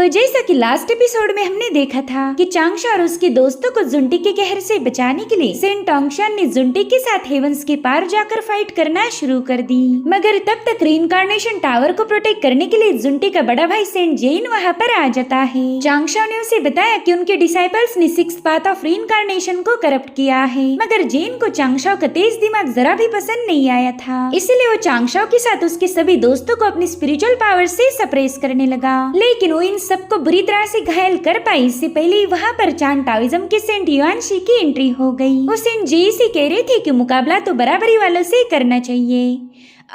तो जैसा कि लास्ट एपिसोड में हमने देखा था कि चांगशा और उसके दोस्तों को जुंटी के कहर से बचाने के लिए सेंट टोंगशान ने जुंटी के साथ हेवंस के पार जाकर फाइट करना शुरू कर दी। मगर तब तक रीइंकार्नेशन टावर को प्रोटेक्ट करने के लिए जुंटी का बड़ा भाई सेंट जेन वहाँ पर आ जाता है। चांगशा ने उसे बताया कि उनके डिसाइपल्स ने सिक्स्थ पाथ ऑफ रीइंकार्नेशन को करप्ट किया है, मगर जेन को चांगशा का तेज दिमाग जरा भी पसंद नहीं आया था। इसलिए वो चांगशा के साथ उसके सभी दोस्तों को अपनी स्पिरिचुअल पावर से सप्रेस करने लगा, लेकिन वो इन सबको बुरी तरह से घायल कर पाई। इससे पहले ही वहाँ पर चान टाओइज्म के सेंट युआनशी की एंट्री हो गई। वो सेंट जे से कह रहे थे कि मुकाबला तो बराबरी वालों से करना चाहिए।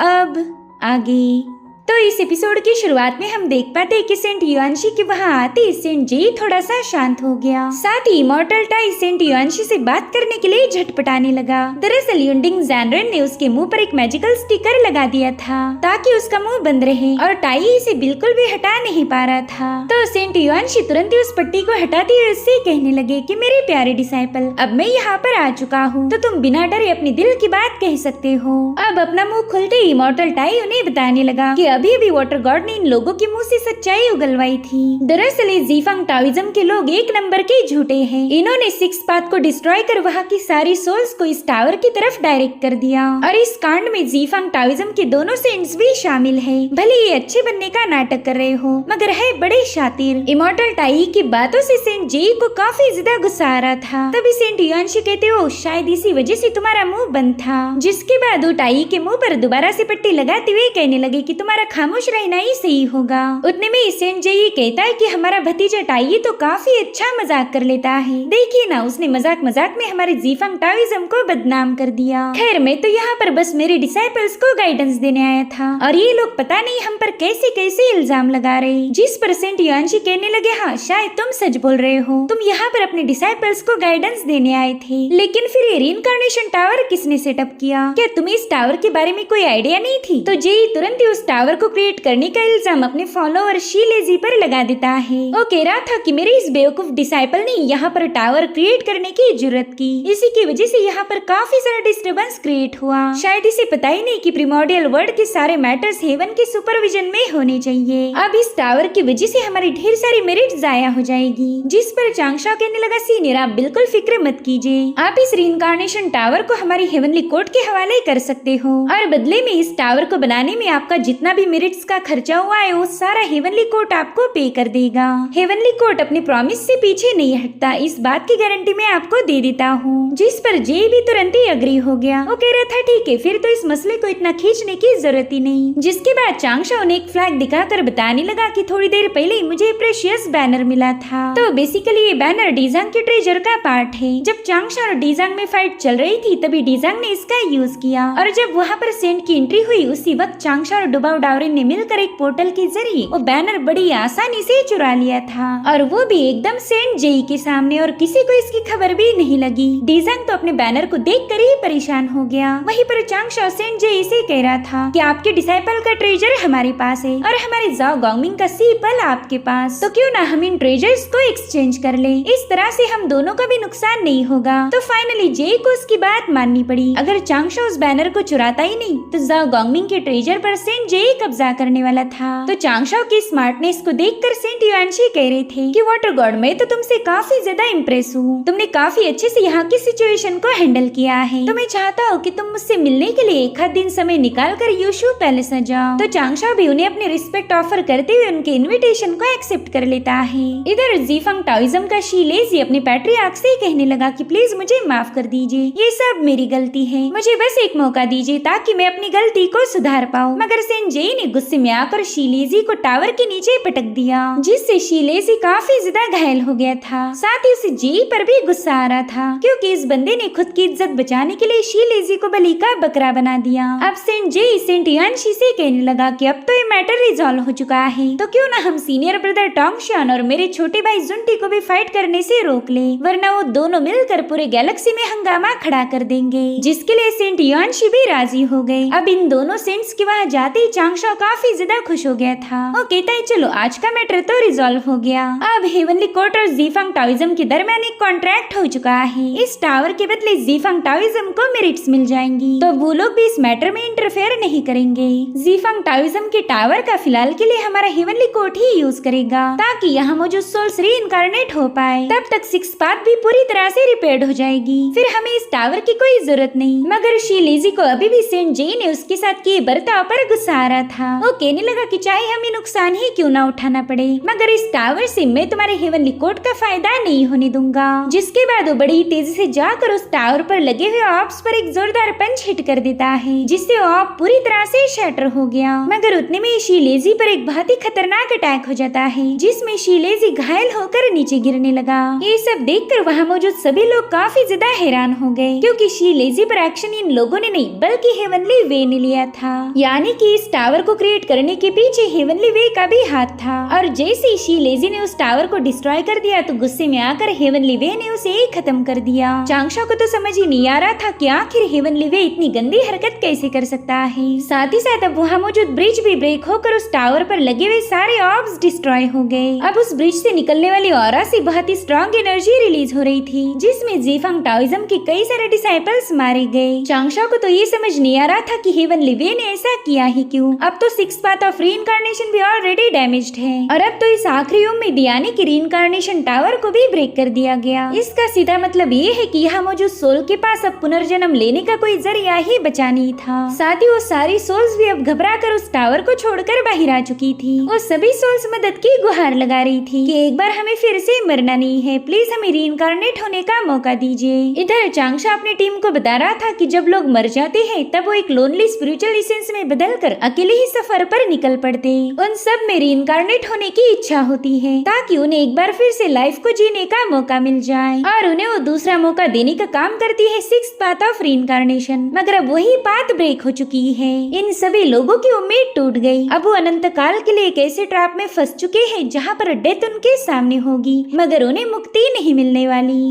अब आगे तो इस एपिसोड की शुरुआत में हम देख पाते हैं कि सेंट युआनशी के वहाँ आते ही सेंट जे थोड़ा सा शांत हो गया। साथ ही इमॉर्टल टाई सेंट युआनशी से बात करने के लिए झटपटाने लगा। दरअसल युंडिंग जैनरेन ने उसके मुंह पर एक मैजिकल स्टिकर लगा दिया था ताकि उसका मुंह बंद रहे, और टाई इसे बिल्कुल भी हटा नहीं पा रहा था। तो सेंट युआनशी तुरंत ही उस पट्टी को हटाते हुए उससे कहने लगे कि मेरे प्यारे डिसाइपल, अब मैं यहाँ पर आ चुका हूँ, तो तुम बिना डरे अपने दिल की बात कह सकते हो। अब अपना मुंह खुलते ही इमॉर्टल टाई उन्हें बताने लगा कि अभी भी वाटर गॉड ने इन लोगों के मुंह से सच्चाई उगलवाई थी। दरअसल जीफांग टाओइज्म के लोग एक नंबर के झूठे हैं। इन्होंने सिक्स पाथ को डिस्ट्रॉय कर वहाँ की सारी सोल्स को इस टावर की तरफ डायरेक्ट कर दिया, और इस कांड में जीफांग टाओइज्म के दोनों सेंट्स भी शामिल हैं। भले ये अच्छे बनने का नाटक कर रहे हो, मगर है बड़े शातिर। इमॉर्टल टाई की बातों से सेंट जे को काफी ज्यादा गुस्सा आ रहा था। तभी सेंट युआनशी कहते हो शायद इसी वजह से तुम्हारा मुंह बंद था। जिसके बाद वो टाई के मुंह पर दोबारा से पट्टी लगाते हुए कहने लगे कि तुम्हारा खामोश रहना ही सही होगा। उतने में सेंट जे कहता है कि हमारा भतीजा टाई तो काफी अच्छा मजाक कर लेता है, देखिए ना उसने मजाक मजाक में हमारे जीफांग टाओइज्म को बदनाम कर दिया। खैर मैं तो यहाँ पर बस मेरे डिसाइपल्स को गाइडेंस देने आया था, और ये लोग पता नहीं हम पर कैसे कैसे इल्जाम लगा रहे। जिस पर सेंट युआनशी कहने लगे हाँ शायद तुम सच बोल रहे हो, तुम यहाँ पर अपने डिसाइपल्स को गाइडेंस देने आए थे, लेकिन फिर ये रीइंकार्नेशन टावर किसने सेटअप किया? क्या तुम्हें इस टावर के बारे में कोई आइडिया नहीं थी? तो जे तुरंत ही उस टावर को क्रिएट करने का इल्जाम अपने फॉलोअर शीलेजी पर लगा देता है। वो कह रहा था कि मेरे इस बेवकूफ डिसाइपल ने यहाँ पर टावर क्रिएट करने की जरूरत की, इसी की वजह से यहाँ पर काफी सारा डिस्टर्बेंस क्रिएट हुआ। शायद इसे पता ही नहीं कि प्रिमोर्डियल वर्ल्ड के सारे मैटर्स हेवन के सुपरविजन में होने चाहिए। अब इस टावर की वजह से हमारी ढेर सारी मेरिट जाया हो जाएगी। जिस पर चांगशा कहने लगा सीनियर आप बिल्कुल फिक्र मत कीजिए, आप इस रीइंकार्नेशन टावर को हमारी हेवनली कोर्ट के हवाले कर सकते हो, और बदले में इस टावर को बनाने में आपका जितना भी मेरिट्स का खर्चा हुआ है वो सारा हेवनली कोर्ट आपको पे कर देगा। हेवनली कोर्ट अपने प्रॉमिस से पीछे नहीं हटता, इस बात की गारंटी मैं आपको दे देता हूँ। जिस पर जे भी तुरंत ही अग्री हो गया। वो कह रहा था ठीक है फिर तो इस मसले को इतना खींचने की जरूरत ही नहीं। जिसके बाद चांगशा उन्हें एक फ्लैग दिखाकर बताने लगा कि थोड़ी देर पहले ही मुझे प्रेशियस बैनर मिला था। तो बेसिकली ये बैनर डीजांग के ट्रेजर का पार्ट है। जब चांगशा और डीजांग में फाइट चल रही थी तभी डीजांग ने इसका यूज किया, और जब वहाँ पर सेंट की एंट्री हुई उसी वक्त चांगशा और डुबाओ डावरिन ने मिलकर एक पोर्टल के जरिए वो बैनर बड़ी आसानी से चुरा लिया था, और वो भी एकदम सेंट जेई के सामने, और किसी को इसकी खबर भी नहीं लगी। डीजांग तो अपने बैनर को देखकर ही परेशान हो गया। वहीं पर चांगशा सेंट जेई से कह रहा था कि आपके डिसाइपल का ट्रेजर हमारे पास है और हमारे जाओ गॉन्गमिंग का सीपल आपके पास, तो क्यों ना हम इन ट्रेजर्स को एक्सचेंज कर ले, इस तरह से हम दोनों का भी नुकसान नहीं होगा। तो फाइनली जे को उसकी बात माननी पड़ी। अगर चांगशा उस बैनर को चुराता ही नहीं तो जाओ गॉन्गमिंग के ट्रेजर पर सेंट जेई कब्जा करने वाला था। तो चांगशा की स्मार्टनेस को देखकर सेंट युआनशी कह रहे थे कि वाटर गॉड मैं तो तुमसे काफी ज्यादा इम्प्रेस हूँ, तुमने काफी अच्छे से यहाँ की सिचुएशन को हैंडल किया है, तो मैं चाहता हूँ कि तुम मुझसे मिलने के लिए एक आध दिन समय निकाल कर यूशु पैलेस आ जाओ। तो चांगशा भी उन्हें अपने रिस्पेक्ट ऑफर करते हुए उनके इन्विटेशन को एक्सेप्ट कर लेता है। इधर जीफांग टाओइज्म का शीलेजी अपने पैट्रियार्क से कहने लगा कि प्लीज मुझे माफ कर दीजिए, ये सब मेरी गलती है, मुझे बस एक मौका दीजिए ताकि मैं अपनी गलती को सुधार पाऊँ। मगर सेंट जेई ने गुस्से में आकर शीलेजी को टावर के नीचे पटक दिया, जिससे शीलेजी काफी ज्यादा घायल हो गया था। साथ ही उसे जेई पर भी गुस्सा आ रहा था क्योंकि इस बंदे ने खुद की इज्जत बचाने के लिए शीलेजी को बलि का बकरा बना दिया। अब सेंट जेई सेंट युआनशी से कहने लगा कि अब तो ये मैटर रिजॉल्व हो चुका है, तो क्यों ना हम सीनियर ब्रदर टोंगशान और मेरे छोटे भाई जुंटी को भी फाइट करने से रोक ले, वरना वो दोनों मिलकर पूरे गैलेक्सी में हंगामा खड़ा कर देंगे। जिसके लिए सेंट युआनशी भी राजी हो गए। अब इन दोनों सेंट्स के वहाँ जाते ही चांगशा चांगशा काफी ज्यादा खुश हो गया था। वो कहता है चलो आज का मैटर तो रिजॉल्व हो गया। अब हेवनली कोर्ट और जीफांग टाओइज्म के दरमियान एक कॉन्ट्रैक्ट हो चुका है। इस टावर के बदले जीफांग टाओइज्म को मेरिट्स मिल जाएंगी, तो वो लोग भी इस मैटर में इंटरफेयर नहीं करेंगे। जीफांग टाओइज्म के टावर का फिलहाल के लिए हमारा हेवनली कोर्ट ही यूज करेगा, ताकि यहाँ मौजूद सोल्स रीइंकार्नेट हो पाए। तब तक सिक्स पाथ भी पूरी तरह से रिपेयर्ड हो जाएगी, फिर हमें इस टावर की कोई जरूरत नहीं। मगर शीलेजी को अभी भी सेंट जे ने उसके साथ किए बर्ताव पर गुस्सा आ रहा था। वो कहने लगा कि चाहे हमें नुकसान ही क्यों ना उठाना पड़े, मगर इस टावर से मैं तुम्हारे हेवनली कोर्ट का फायदा नहीं होने दूंगा। जिसके बाद वो बड़ी तेजी से जाकर उस टावर पर लगे हुए ऑप्स पर एक जोरदार पंच हिट कर देता है, जिससे ऑप पूरी तरह से शैटर हो गया। मगर उतने में शीलेजी पर एक बहुत ही खतरनाक अटैक हो जाता है, जिसमें शीलेजी घायल होकर नीचे गिरने लगा। ये सब देखकर वहाँ मौजूद सभी लोग काफी ज्यादा हैरान हो गए, क्योंकि शीलेजी पर एक्शन इन लोगों ने नहीं बल्कि हेवनली वे ने लिया था। यानी कि इस टावर को क्रिएट करने के पीछे हेवनली वे का भी हाथ था। और जैसे ही शीलेजी ने उस टावर को डिस्ट्रॉय कर दिया तो गुस्से में आकर हेवनली वे ने उसे ही खत्म कर दिया। चांगशा को तो समझ ही नहीं आ रहा था कि आखिर हेवनली वे इतनी गंदी हरकत कैसे कर सकता है। साथ ही साथ अब वहाँ मौजूद ब्रिज भी ब्रेक होकर उस टावर पर लगे हुए सारे ऑर्ब्स डिस्ट्रॉय हो गए। अब उस ब्रिज से निकलने वाली ऑरा से बहुत ही स्ट्रॉन्ग एनर्जी रिलीज हो रही थी, जिसमें जीफांग टाओइज्म के कई सारे डिसाइपल्स मारे गए। चांगशा को तो ये समझ नहीं आ रहा था कि हेवनली वे ने ऐसा किया ही क्यों। अब तो सिक्स पाथ ऑफ रीइंकार्नेशन भी ऑलरेडी डैमेज्ड है, और अब तो इस आखिरी उम्मीद यानी कि रीइंकार्नेशन टावर को भी ब्रेक कर दिया गया। इसका सीधा मतलब ये है कि यहाँ मौजूद सोल के पास अब पुनर्जन्म लेने का कोई जरिया ही बचा नहीं था। साथ ही वो सारी सोल्स भी अब घबराकर उस टावर को छोड़कर बाहर आ चुकी थी। वो सभी सोल्स मदद की गुहार लगा रही थी कि एक बार हमें फिर से मरना नहीं है, प्लीज हमें रीइंकार्नेट होने का मौका दीजिए। इधर चांगशा अपनी टीम को बता रहा था कि जब लोग मर जाते हैं तब वो एक लोनली स्पिरिचुअल एसेंस में बदलकर अकेले ही सफर पर निकल पड़ते। उन सब में रीइंकार्नेट होने की इच्छा होती है, ताकि उन्हें एक बार फिर से लाइफ को जीने का मौका मिल जाए, और उन्हें वो दूसरा मौका देने का काम करती है सिक्स पाथ ऑफ रीइंकार्नेशन। मगर अब वही पाथ ब्रेक हो चुकी है। इन सभी लोगों की उम्मीद टूट गई। अब वो अनंत काल के लिए एक ऐसे ट्रैप में फंस चुके हैं जहाँ पर डेथ उनके सामने होगी, मगर उन्हें मुक्ति नहीं मिलने वाली।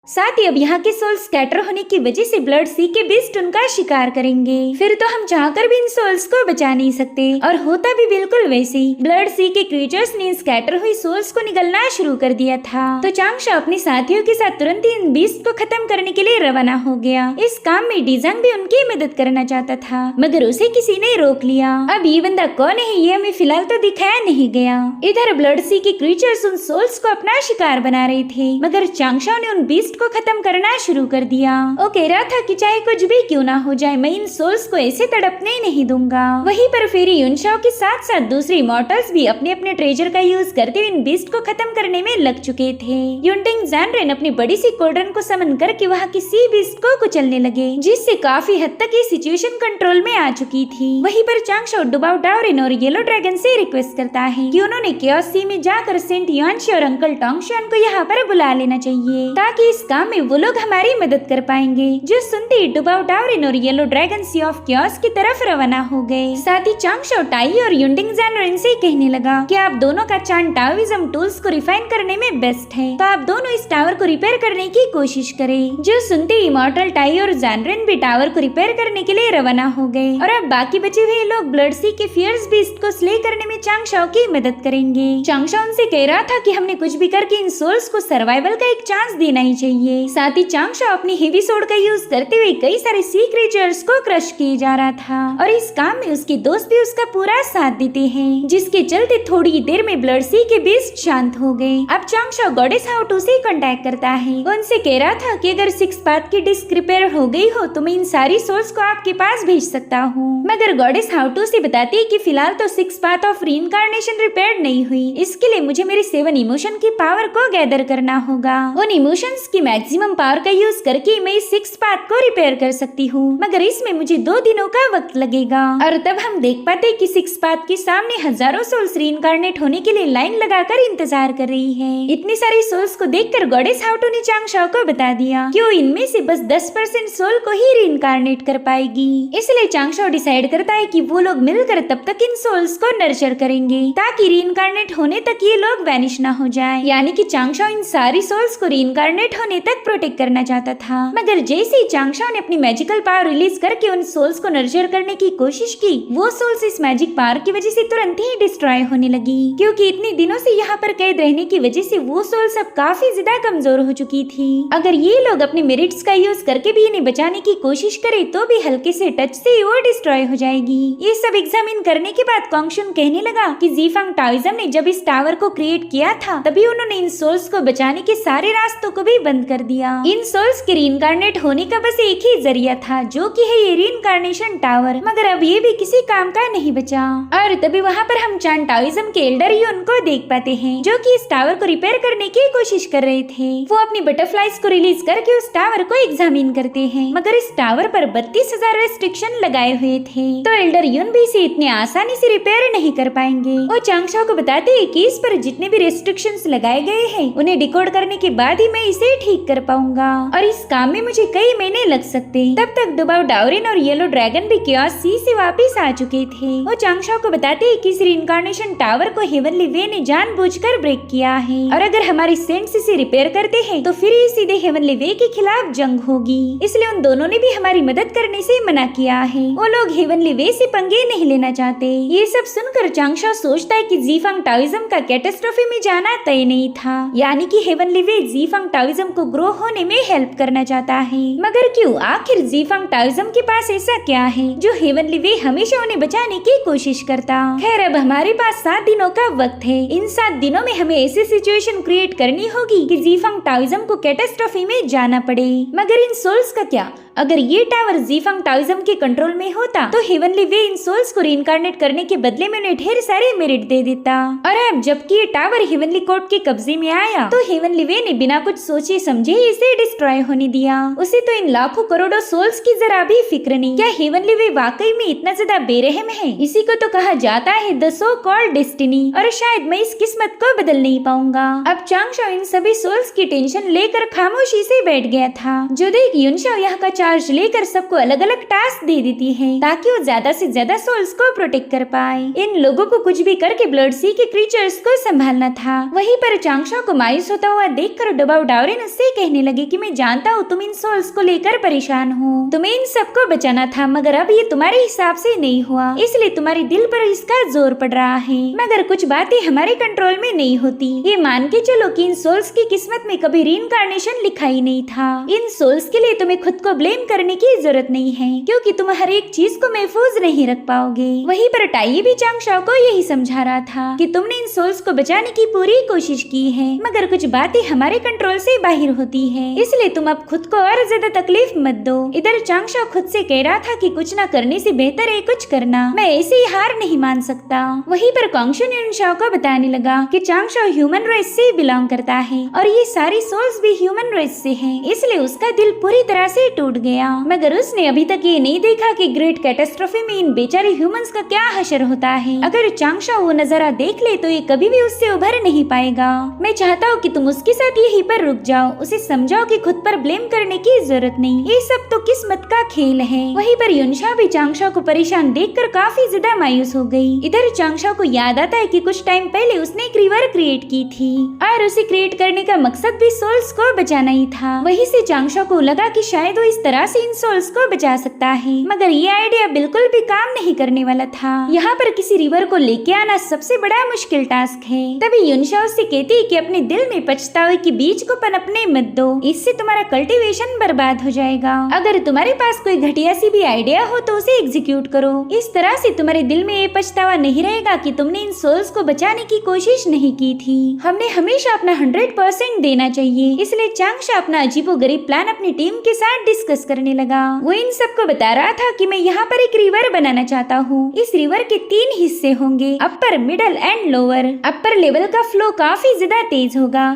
साथ ही अब यहाँ के सोल स्कैटर होने की वजह से ब्लड सी के बीस्ट उनका शिकार करेंगे। फिर तो हम चाहकर भी इन सोल्स को बचा नहीं सकते, और होता भी बिल्कुल वैसे ही। ब्लड सी के क्रीचर्स ने स्कैटर हुई सोल्स को निगलना शुरू कर दिया था, तो चांगशा अपने साथियों के साथ तुरंत ही इन बीस्ट को खत्म करने के लिए रवाना हो गया। इस काम में डिजंग भी उनकी मदद करना चाहता था, मगर उसे किसी ने रोक लिया। अब ये बंदा कौन है ये हमें फिलहाल तो दिखाया नहीं गया। इधर ब्लड सी के क्रीचर्स उन सोल्स को अपना शिकार बना रहे थे, मगर चांगशा ने उन बीस्ट को खत्म करना शुरू कर दिया। वो कह रहा था कि चाहे कुछ भी क्यों ना हो जाए, मैं इन सोल्स को ऐसे तड़पने नहीं दूंगा। वहीं पर फेरी युनशाओ के साथ साथ दूसरे इमॉर्टल्स भी अपने अपने ट्रेजर का यूज करते हुए इन बीस्ट को खत्म करने में लग चुके थे। युनटिंग ज़ैनरेन अपनी बड़ी सी कोल्ड्रन को समन करके वहाँ की सी बीस्ट को कुचलने लगे, जिससे काफी हद तक ये सिचुएशन कंट्रोल में आ चुकी थी। वहीं पर चांगशा डुबाओ डाओरिन और येलो ड्रैगन से रिक्वेस्ट करता है कि उन्होंने केओस सी में जाकर सेंट यानशी और अंकल टोंगशुआन को यहाँ पर बुला लेना चाहिए, ताकि इस काम में वो लोग हमारी मदद कर पाएंगे। जो सुनते ही डुबाओ डाओरिन और yellow dragon sea of chaos की तरफ रवाना हो गए। साथ ही चांगशा टाई और युनटिंग ज़ैनरेन से कहने लगा कि आप दोनों का चान टाओइज्म टूल्स को रिफाइन करने में बेस्ट है, तो आप दोनों इस टावर को रिपेयर करने की कोशिश करें। जो सुनते ही इमॉर्टल टाई और ज़ैनरेन भी टावर को रिपेयर करने के लिए रवाना हो गए, और अब बाकी बचे हुए लोग ब्लड सी के फियर्स बीस्ट को स्ले करने में चांगशा की मदद करेंगे। चांगशा उनसे कह रहा था कि हमने कुछ भी करके इन सोल्स को सर्वाइवल का एक चांस देना ही चाहिए। साथ ही चांगशा अपनी हेवी सोर्ड का यूज करते हुए कई सारे सी क्रीचर्स को क्रश किए जा रहा था, और इस काम में उसके दोस्त भी उसका पूरा साथ देते हैं, जिसके चलते थोड़ी देर में ब्लड सी के बीस्ट शांत हो गए। अब चांगशा गॉडेस हाउटू से कांटेक्ट करता है। उनसे कह रहा था कि अगर सिक्स पाथ की डिस्क रिपेयर हो गई हो तो मैं इन सारी सोल्स को आपके पास भेज सकता हूँ। मगर गॉडेस हाउटू से बताती है कि फिलहाल तो six path of reincarnation repair नहीं हुई, इसके लिए मुझे मेरे 7 इमोशन की पावर को गैदर करना होगा। उन इमोशंस की मैक्सिमम पावर का यूज करके मैं इस सिक्स पाथ को रिपेयर कर सकती हूँ, मगर इसमें मुझे 2 दिनों का वक्त लगेगा। और तब हम देख पाते कि सिक्स पाथ के सामने हजारों सोल्स रीइंकार्नेट होने के लिए लाइन लगाकर इंतजार कर रही है। इतनी सारी सोल्स को देखकर गॉडेस हाउटू ने चांगशा को बता दिया कि वो इनमें से बस 10% सोल को ही रीइंकार्नेट कर पाएगी। इसलिए चांगशा डिसाइड करता है कि वो लोग मिलकर तब तक इन सोल्स को नर्चर करेंगे, ताकि रीइंकार्नेट होने तक ये लोग वैनिश ना हो जाए। यानी कि चांगशा इन सारी सोल्स को रीइंकार्नेट होने महीने तक प्रोटेक्ट करना चाहता था। मगर जैसे ही चांगशाओ ने अपनी मैजिकल पावर रिलीज करके उन सोल्स को नर्चर करने की कोशिश की, वो सोल्स इस मैजिक पावर की वजह से तुरंत ही डिस्ट्रॉय होने लगी, क्योंकि इतने दिनों से यहाँ पर कैद रहने की वजह से वो सोल्स अब काफी ज्यादा कमजोर हो चुकी थी। अगर ये लोग अपने मेरिट्स का यूज करके भी इन्हें बचाने की कोशिश करे तो भी हल्के से टच से वो डिस्ट्रॉय हो जाएगी। ये सब एग्जामिन करने के बाद कॉन्गशुन कहने लगा कि जीफांग टाओइज्म ने जब इस टावर को क्रिएट किया था तभी उन्होंने इन सोल्स को बचाने के सारे रास्तों को भी बंद कर दिया। इन सोल्स के रीइंकार्नेट होने का बस एक ही जरिया था, जो कि है ये रीइंकार्नेशन टावर। मगर अब ये भी किसी काम का नहीं बचा। और तभी वहाँ पर हम चान टाओइज्म के एल्डर यून को देख पाते हैं, जो कि इस टावर को रिपेयर करने की कोशिश कर रहे थे। वो अपनी बटरफ्लाइज को रिलीज करके उस टावर को एग्जामिन करते हैं, मगर इस टावर पर 32,000 रेस्ट्रिक्शन लगाए हुए थे, तो एल्डर यून भी इसे इतने आसानी से रिपेयर नहीं कर पाएंगे। वो चांगशाओ को बताते हैं कि इस पर जितने भी रेस्ट्रिक्शंस लगाए गए हैं उन्हें डिकोड करने के बाद ही मैं इसे ठीक कर पाऊंगा, और इस काम में मुझे कई महीने लग सकते हैं। तब तक डुबाओ डाओरिन और येलो ड्रैगन भी क्योस सी से वापस आ चुके थे। वो चांगशाओ को बताते हैं कि इस रीइंकार्नेशन टावर को हेवनली वे ने जानबूझकर ब्रेक किया है, और अगर हमारी सेंट्स इसे रिपेयर करते हैं तो फिर ये सीधे हेवनली वे के खिलाफ जंग होगी, इसलिए उन दोनों ने भी हमारी मदद करने से मना किया है। वो लोग हेवनली वे से पंगे नहीं लेना चाहते। ये सब सुनकर चांगशाओ सोचता है कि जीफांग टाओइज्म का कैटास्ट्रोफे में जाना तय नहीं था, यानी कि हेवनली वे जीफांग टाओइज्म को ग्रो होने में हेल्प करना चाहता है। मगर क्यों? आखिर जीफांग टाओइज्म के पास ऐसा क्या है जो हेवनली वे हमेशा उन्हें बचाने की कोशिश करता? खैर, अब हमारे पास 7 दिनों का वक्त है। इन 7 दिनों में हमें ऐसी सिचुएशन क्रिएट करनी होगी कि जीफांग टाओइज्म को कैटास्ट्रोफे में जाना पड़े। मगर इन सोल्स का क्या? अगर ये टावर जीफांग टाओइज्म के कंट्रोल में होता तो हेवनली वे इन सोल्स को रीइंकार्नेट करने के बदले में उन्हें ढेर सारे मेरिट दे देता। और अब जबकि ये टावर हेवनली कोर्ट के कब्जे में आया तो हेवनली वे ने बिना कुछ सोचे समझे इसे डिस्ट्रॉय होने दिया। उसे तो इन लाखों करोड़ों सोल्स की जरा भी फिक्र नहीं। क्या हेवनली वे वाकई में इतना ज्यादा बेरहम है? इसी को तो कहा जाता है द सो कॉल्ड डेस्टिनी, और शायद मैं इस किस्मत को बदल नहीं पाऊंगा। अब चांगशाओ इन सभी सोल्स की टेंशन लेकर खामोशी से बैठ गया था, जो देख युनशाओ यहाँ का चार्ज लेकर सबको अलग अलग टास्क दे देती है ताकि वो ज्यादा से ज्यादा सोल्स को प्रोटेक्ट कर पाए। इन लोगों को कुछ भी करके ब्लड सी के क्रीचर्स को संभालना था। वहीं पर चांगशाओ को मायूस होता हुआ देखकर डुबाओ डाओरिन उससे कहने लगे कि मैं जानता हूँ तुम इन सोल्स को लेकर परेशान हो, तुम्हें इन सबको बचाना था, मगर अब ये तुम्हारे हिसाब से नहीं हुआ, इसलिए तुम्हारे दिल पर इसका जोर पड़ रहा है। मगर कुछ बातें हमारे कंट्रोल में नहीं होती। ये मान के चलो कि इन सोल्स की किस्मत में कभी रीइंकार्नेशन लिखा ही नहीं था। इन सोल्स के लिए तुम्हें खुद को ब्लेम करने की जरूरत नहीं है, क्योंकि तुम हर एक चीज को महफूज नहीं रख पाओगे। वहीं पर टाई भी चांगशाओ को यही समझा रहा था कि तुमने इन सोल्स को बचाने की पूरी कोशिश की है, मगर कुछ बातें हमारे कंट्रोल से बाहर होती है, इसलिए तुम अब खुद को और ज्यादा तकलीफ मत दो। इधर चांगशाओ खुद से कह रहा था कि कुछ न करने से बेहतर है कुछ करना, मैं ऐसे ही हार नहीं मान सकता। वहीं पर कॉन्गशुन युनशाओ को बताने लगा कि चांगशाओ ह्यूमन रेस से बिलोंग करता है और ये सारी सोल्स भी ह्यूमन रेस से हैं, इसलिए उसका दिल पूरी तरह से टूट गया। मगर उसने अभी तक ये नहीं देखा कि ग्रेट कैटास्ट्रोफे में इन बेचारे ह्यूमंस का क्या हशर होता है। अगर चांगशाओ वो नजारा देख ले तो ये कभी भी उससे उभर नहीं पाएगा। मैं चाहता हूँ कि तुम उसके साथ यहीं पर रुक जाओ, उसे समझाओ कि खुद पर ब्लेम करने की जरूरत नहीं, ये सब तो किस्मत का खेल है। वहीं पर युनशाओ भी चांगशाओ को परेशान देखकर काफी ज्यादा मायूस हो गई। इधर चांगशाओ को याद आता है कि कुछ टाइम पहले उसने एक रिवर क्रिएट की थी और उसे क्रिएट करने का मकसद भी सोल्स को बचाना ही था। वहीं से चांगशाओ को लगा कि शायद वो इस तरह से इन सोल्स को बचा सकता है, मगर ये आइडिया बिल्कुल भी काम नहीं करने वाला था। यहाँ पर किसी रिवर को लेके आना सबसे बड़ा मुश्किल टास्क है। तभी युनशाओ से कहती है कि अपने दिल में पछतावे के बीज को पनपने मत दो, इससे तुम्हारा कल्टीवेशन बर्बाद हो जाएगा। अगर तुम्हारे पास कोई घटिया सी भी आइडिया हो तो उसे एग्जीक्यूट करो, इस तरह से तुम्हारे दिल में ये पछतावा नहीं रहेगा कि तुमने इन सोल्स को बचाने की कोशिश नहीं की थी। हमने हमेशा अपना 100% देना चाहिए। इसलिए चांगशाओ अपना अजीबोगरीब प्लान अपनी टीम के साथ डिस्कस करने लगा। वो इन सबको बता रहा था कि मैं यहाँ पर एक रिवर बनाना चाहता हूँ। इस रिवर के 3 हिस्से होंगे, upper, middle and lower. Upper level का फ्लो काफी ज्यादा तेज होगा,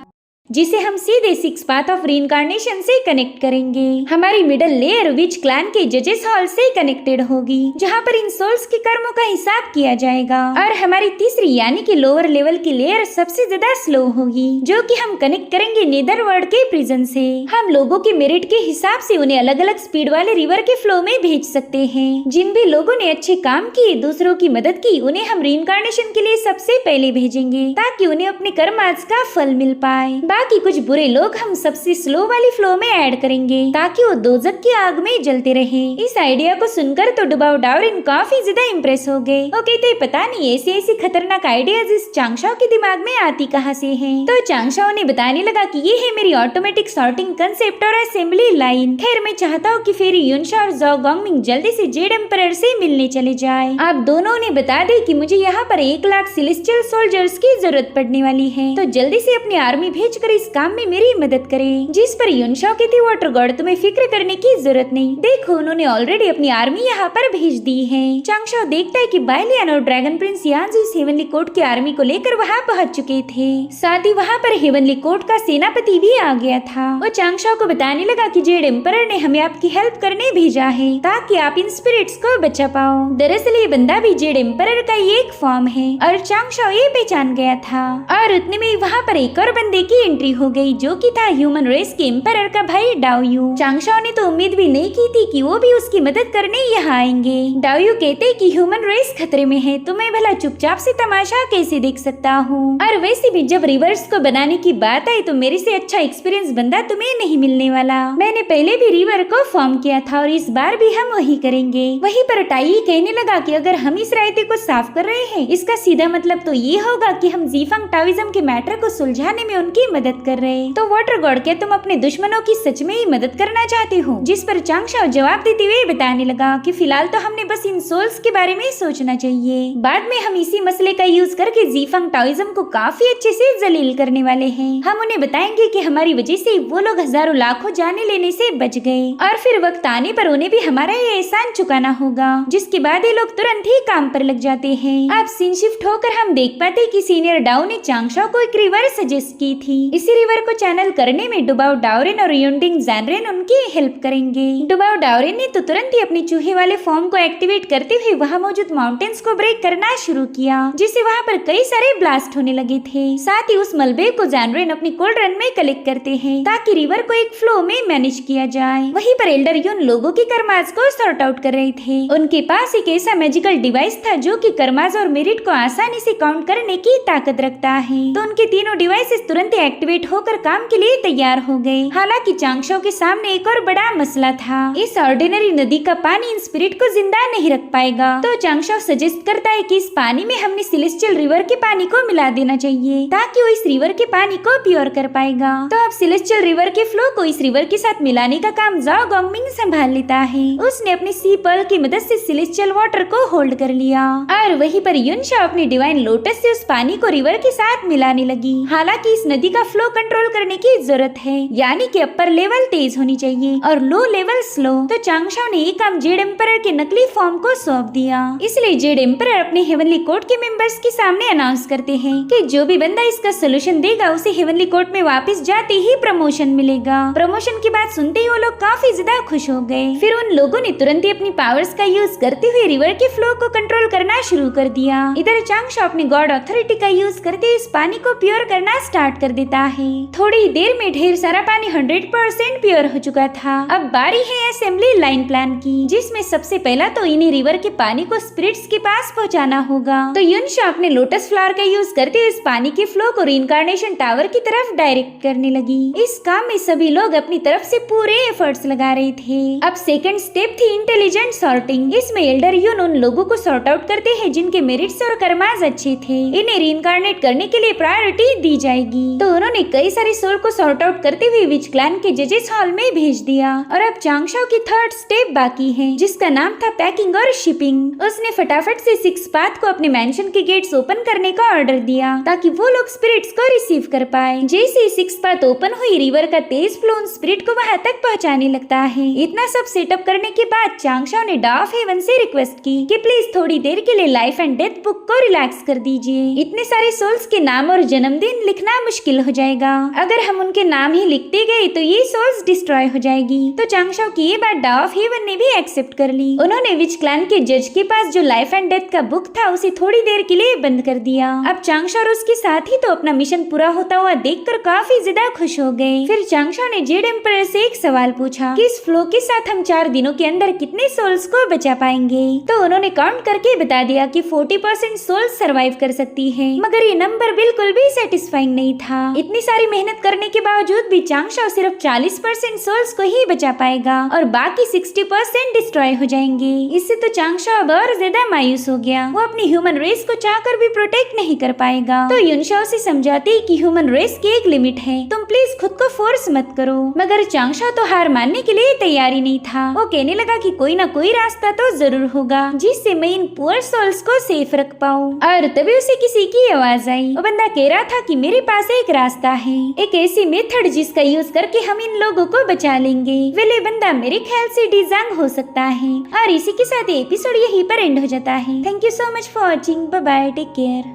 जिसे हम सीधे 6 पाथ ऑफ रीइंकार्नेशन से कनेक्ट करेंगे। हमारी मिडल लेयर विच क्लैन के जजेस हॉल से कनेक्टेड होगी, जहाँ पर इन सोल्स के कर्मों का हिसाब किया जाएगा। और हमारी तीसरी यानी कि लोअर लेवल की लेयर सबसे ज्यादा स्लो होगी, जो कि हम कनेक्ट करेंगे नेदरवर्ल्ड के प्रिजन से। हम लोगों के मेरिट के हिसाब से उन्हें अलग अलग स्पीड वाले रिवर के फ्लो में भेज सकते हैं। जिन भी लोगों ने अच्छे काम किए, दूसरों की मदद की, उन्हें हम रीइंकार्नेशन के लिए सबसे पहले भेजेंगे, ताकि उन्हें अपने कर्मास का फल मिल पाए। बाकी कुछ बुरे लोग हम सबसे स्लो वाली फ्लो में ऐड करेंगे ताकि वो दोजक की आग में जलते रहे। इस आइडिया को सुनकर तो डुबाओ डाओरिन काफी ज्यादा इम्प्रेस हो गए। वो कहते पता नहीं ऐसी ऐसी खतरनाक आइडियाज इस चांगशाओ के दिमाग में आती कहाँ से हैं। तो चांगशाओ ने बताने लगा कि ये है मेरी ऑटोमेटिक सॉर्टिंग कंसेप्ट और असेंबली लाइन। खैर मैं चाहता हूँ कि फेरी युनशा और ज़ाओ गॉन्गमिंग जल्दी से जेड एम्परर से मिलने चले जाए। आप दोनों ने बता दे कि मुझे यहाँ पर 1 लाख सेलेस्टियल सोल्जर्स की जरूरत पड़ने वाली है, तो जल्दी से अपनी आर्मी भेजकर इस काम में मेरी मदद करे। जिस पर युनशा कहती वाटर गॉड तुम्हें फिक्र करने की जरूरत नहीं, देखो उन्होंने ऑलरेडी अपनी आर्मी यहाँ पर भेज दी है। चांगशाओ देखता है कि बाइलियन और ड्रैगन प्रिंस यानजू इस हेवनली कोर्ट की आर्मी को लेकर वहाँ पहुँच चुके थे। साथ ही वहाँ पर हेवनली कोर्ट का सेनापति भी आ गया था। वो चांगशाओ को बताने लगा कि जेड एम्परर ने हमें आपकी हेल्प करने भेजा है ताकि आप इन स्पिरिट्स को बचा पाओ। दरअसल ये बंदा भी जेड एम्परर का ही एक फॉर्म है और चांगशाओ ये पहचान गया था। और उतने में वहाँ पर एक और बंदे की एंट्री हो गई जो कि था ह्यूमन रेस के एम्परर का भाई डाओयू। चांगशाओ ने तो उम्मीद भी नहीं की थी कि वो भी उसकी मदद करने यहाँ आएंगे। डाओयू कहते कि ह्यूमन रेस खतरे में है, तो मैं भला चुपचाप से तमाशा कैसे देख सकता हूँ। और वैसे भी जब रिवर्स को बनाने की बात आई तो मेरे से अच्छा एक्सपीरियंस बंदा तुम्हें नहीं मिलने वाला। मैंने पहले भी रिवर को फॉर्म किया था और इस बार भी हम वही करेंगे। वहीं पर टाई कहने लगा कि अगर हम इस रायते को साफ कर रहे हैं इसका सीधा मतलब तो ये होगा कि हम जीफंग टाओइज्म के मैटर को सुलझाने में उनकी मदद कर रहे हैं। तो वाटर गॉड क्या तुम अपने दुश्मनों की सच में ही मदद करना चाहते हो? जिस पर चांगशाओ जवाब देते हुए बताने लगा कि फिलहाल तो हमने बस इन सोल्स के बारे में सोचना चाहिए, बाद में हम इसी मसले का यूज करके जीफंग टाओइज्म को काफी अच्छे से जलील करने वाले हैं। हम उन्हें बताएंगे कि हमारी वजह से वो लोग हजारों लाखों जाने लेने से बच गए और फिर वक्त आने पर उन्हें भी हमारा ये एहसान चुकाना होगा, जिसके बाद ये लोग तुरंत ही काम पर लग जाते हैं। अब सीन शिफ्ट होकर हम देख पाते कि सीनियर डाओ ने चांगशाओ को एक रिवर सजेस्ट की थी। इसी रिवर को चैनल करने में डुबाओ डाओरिन और युनडिंग ज़ैनरेन उनकी हेल्प करेंगे। डुबाओ डाओरिन ने तो तुरंत ही अपनी चूहे वाले फॉर्म को एक्टिवेट करते हुए वहाँ मौजूद माउंटेन्स को ब्रेक करना शुरू किया, जिससे वहाँ पर कई सारे ब्लास्ट होने लगे थे। साथ ही उस मलबे को ज़ैनरेन अपनी कोल्ड रन में कलेक्ट करते हैं ताकि रिवर को एक फ्लो में मैनेज किया जाए। वहीं पर एल्डर यून लोगों की कर्माज को सॉर्ट आउट कर रहे थे। उनके पास एक ऐसा मैजिकल डिवाइस था जो कि कर्माज और मेरिट को आसानी से काउंट करने की ताकत रखता है। तो उनके तीनों डिवाइसेस तुरंत एक्टिवेट होकर काम के लिए तैयार हो गए। हालांकि चांगशाओ के सामने एक और बड़ा मसला था, इस ऑर्डिनरी नदी का पानी इन स्पिरिट को जिंदा नहीं रख पाएगा। तो चांगशाओ सजेस्ट करता है कि इस पानी में हमने सेलेस्टियल रिवर के पानी को मिला देना चाहिए ताकि वो इस रिवर के पानी को प्योर कर पाएगा। तो अब सेलेस्टियल रिवर के फ्लो को इस रिवर के साथ मिलाने का काम ज़ाओ गॉन्गमिंग संभाल लेता है। उसने अपने सी पर्ल की मदद से सेलेस्टियल वाटर को होल्ड कर लिया और वहीं पर युनशा अपनी डिवाइन लोटस से उस पानी को रिवर के साथ मिलाने लगी। हालांकि इस नदी का फ्लो कंट्रोल करने की जरूरत है, यानी कि अपर लेवल तेज होनी चाहिए और लो लेवल स्लो। तो चांगशाओ ने ये काम जेड एम्परर के नकली फॉर्म को सौंप दिया। इसलिए जेड एम्परर अपने हेवनली कोर्ट के मेंबर्स के सामने अनाउंस करते हैं कि जो भी बंदा इसका सोल्यूशन देगा उसे हेवनली कोर्ट में वापस जाते ही प्रमोशन मिलेगा। प्रमोशन की बात सुनते ही वो लोग काफी ज्यादा खुश हो गए। फिर उन लोगों ने तुरंत ही अपनी पावर्स का यूज करते हुए रिवर के फ्लो को कंट्रोल करना शुरू कर दिया। इधर चांगशाओ अपनी गॉड अथॉरिटी का यूज करते इस पानी को प्योर करना स्टार्ट कर देता है। थोड़ी ही देर में ढेर सारा पानी 100% प्योर हो चुका था। अब बारी है असेंबली लाइन प्लान की, जिसमें सबसे पहला तो इन्हें रिवर के पानी को स्पिरिट्स के पास पहुंचाना होगा। तो युनशा अपने लोटस फ्लावर का यूज करते हुए इस पानी के फ्लो को रीइंकार्नेशन टावर की तरफ डायरेक्ट करने लगी। इस काम में सभी लोग अपनी तरफ से पूरे एफर्ट्स लगा रहे थे। अब सेकंड स्टेप थी इंटेलिजेंट सॉर्टिंग। इसमें एल्डर यून उन लोगों को सॉर्ट आउट करते हैं जिनके मेरिट्स और कर्माज अच्छे थे। इन्हें रीइंकार्नेट करने के लिए प्रायोरिटी दी जाएगी। तो उन्होंने कई सारे सोल को सॉर्ट आउट करते हुए विच क्लैन के जजेस हॉल में भेज दिया। और अब चांगशाओ की थर्ड स्टेप बाकी है, जिसका नाम था पैकिंग और शिपिंग। उसने फटाफट से 6 पाथ को अपने मैंशन के गेट्स ओपन करने का ऑर्डर दिया ताकि वो लोग स्पिरिट्स को रिसीव कर पाए। जैसे 6 पाथ ओपन हुई, रिवर का तेज फ्लो उन स्पिरिट को वहां तक पहुंचाने लगता है। इतना सब सेटअप करने के बाद चांगशाओ ने डा ऑफ हेवन से रिक्वेस्ट की कि प्लीज थोड़ी देर के लिए लाइफ एंड डेथ बुक को रिलैक्स कर दीजिए। इतने सारे सोल्स के नाम और जन्मदिन लिखना मुश्किल हो जाएगा। अगर हम उनके नाम ही लिखते गए तो ये सोल्स डिस्ट्रॉय हो जाएगी। तो चांगशाओ की ये बात डा ऑफ हेवन ने भी एक्सेप्ट कर ली। उन्होंने विच क्लैन के जज के पास जो लाइफ एंड डेथ का बुक था उसे थोड़ी देर के लिए बंद कर दिया। अब चांगशाओ और उसके साथी तो अपना मिशन पूरा होता हुआ देखकर काफी ज्यादा खुश हो गए। फिर चांगशाओ ने जेड एम्परर से एक सवाल पूछा कि इस फ्लो के साथ हम 4 दिनों के अंदर कितने सोल्स को बचा पाएंगे। तो उन्होंने काउंट करके बता दिया कि 40% सोल्स सरवाइव कर सकती है, मगर ये नंबर बिल्कुल भी सेटिस्फाइंग नहीं था। इतनी सारी मेहनत करने के बावजूद भी चांगशाओ सिर्फ 40% सोल्स को ही बचा पाएगा और बाकी 60% डिस्ट्रॉय हो जाएंगे। इससे तो चांगशाओ अब और ज्यादा मायूस हो गया। वो अपनी ह्यूमन रेस को चाहकर भी प्रोटेक्ट नहीं कर पाएगा। तो युनशाओ से समझाती कि ह्यूमन रेस की एक लिमिट है, तुम प्लीज खुद को फोर्स मत करो। मगर चांगशाओ तो हार मानने के लिए तैयार ही नहीं था। वो कहने लगा कि कोई ना कोई रास्ता तो जरूर होगा जिससे मैं इन पुअर सोल्स को सेफ रख पाऊँ। और तभी उसे किसी की आवाज आई। वो बंदा कह रहा था कि मेरे पास एक रास्ता है, एक ऐसी मेथड जिसका यूज करके हम इन लोगों को बचा लेंगे। वेले बंदा मेरे ख्याल से डिजांग हो सकता है। और इसी के साथ एपिसोड यहीं पर एंड हो जाता है। Thank you so much for watching. Bye bye, take care.